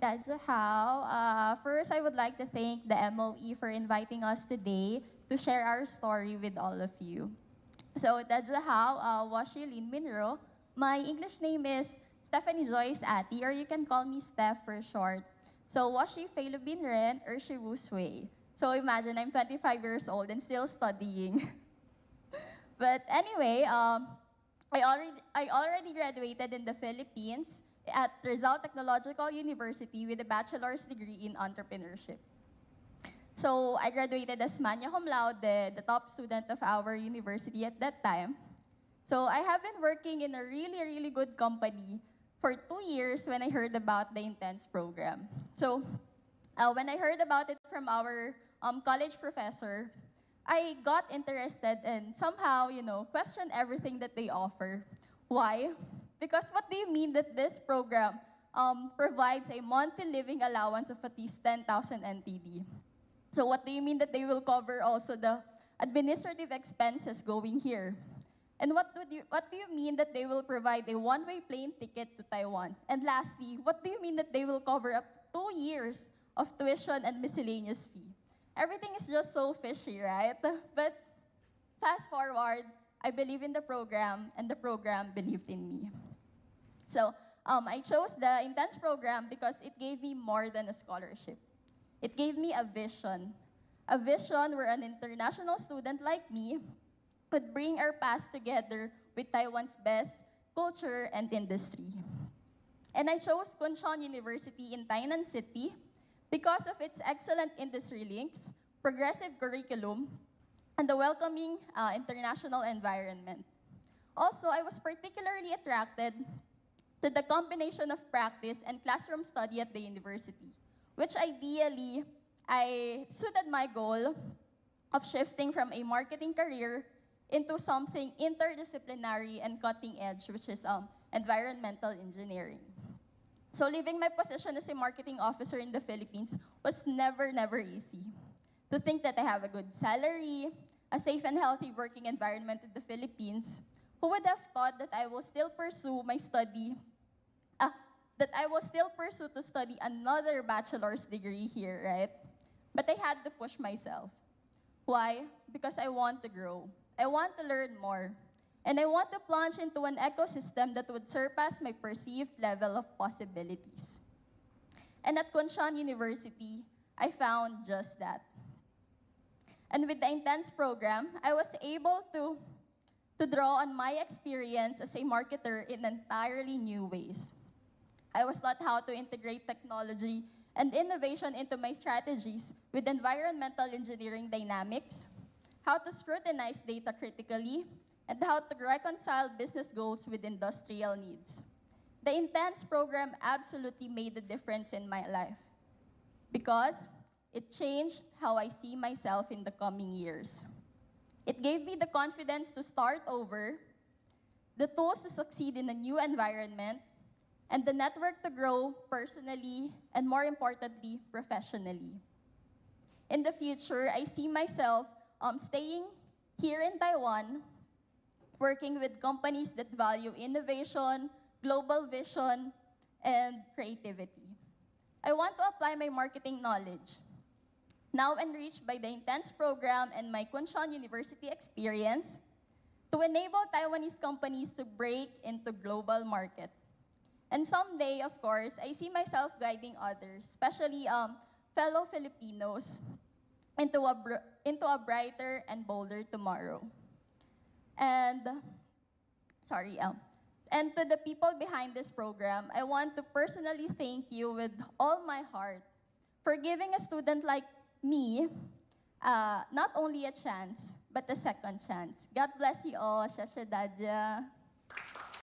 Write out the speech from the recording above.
That's how. First, I would like to thank the MOE for inviting us today to share our story with all of you. So, that's how. Washi Lin Minro. My English name is Stephanie Joyce Ati, or you can call me Steph for short. So, Washi Feilubin Ren, or Shiwu Sui. So, imagine I'm 25 years old and still studying. But anyway, I already graduated in the Philippines at Rizal Technological University with a bachelor's degree in entrepreneurship. So I graduated as magna cum laude, the top student of our university at that time. So I have been working in a really, really good company for 2 years when I heard about the Intense program. So when I heard about it from our college professor, I got interested and somehow, questioned everything that they offer. Why? Because what do you mean that this program provides a monthly living allowance of at least 10,000 NTD? So what do you mean that they will cover also the administrative expenses going here? And what do you mean that they will provide a one-way plane ticket to Taiwan? And lastly, what do you mean that they will cover up 2 years of tuition and miscellaneous fee? Everything is just so fishy, right? But fast forward, I believe in the program, and the program believed in me. So I chose the Intense program because it gave me more than a scholarship. It gave me a vision where an international student like me could bring our past together with Taiwan's best culture and industry. And I chose Kunshan University in Tainan City because of its excellent industry links, progressive curriculum, and the welcoming international environment. Also, I was particularly attracted to the combination of practice and classroom study at the university, which ideally I suited my goal of shifting from a marketing career into something interdisciplinary and cutting edge, which is environmental engineering. So leaving my position as a marketing officer in the Philippines was never, never easy. To think that I have a good salary, a safe and healthy working environment in the Philippines, who would have thought that I will still pursue my study, that I will still pursue to study another bachelor's degree here, right? But I had to push myself. Why? Because I want to grow. I want to learn more. And I want to plunge into an ecosystem that would surpass my perceived level of possibilities. And at Kunshan University, I found just that. And with the Intense program, I was able to draw on my experience as a marketer in entirely new ways. I was taught how to integrate technology and innovation into my strategies with environmental engineering dynamics, how to scrutinize data critically, and how to reconcile business goals with industrial needs. The Intense program absolutely made a difference in my life because it changed how I see myself in the coming years. It gave me the confidence to start over, the tools to succeed in a new environment, and the network to grow personally and, more importantly, professionally. In the future, I see myself staying here in Taiwan, working with companies that value innovation, global vision, and creativity. I want to apply my marketing knowledge, now enriched by the Intense program and my Kunshan University experience, to enable Taiwanese companies to break into global market. And someday, of course, I see myself guiding others, especially fellow Filipinos, into a brighter and bolder tomorrow. And, sorry, and to the people behind this program, I want to personally thank you with all my heart for giving a student like me not only a chance, but a second chance. God bless you all. Shasha Dadya.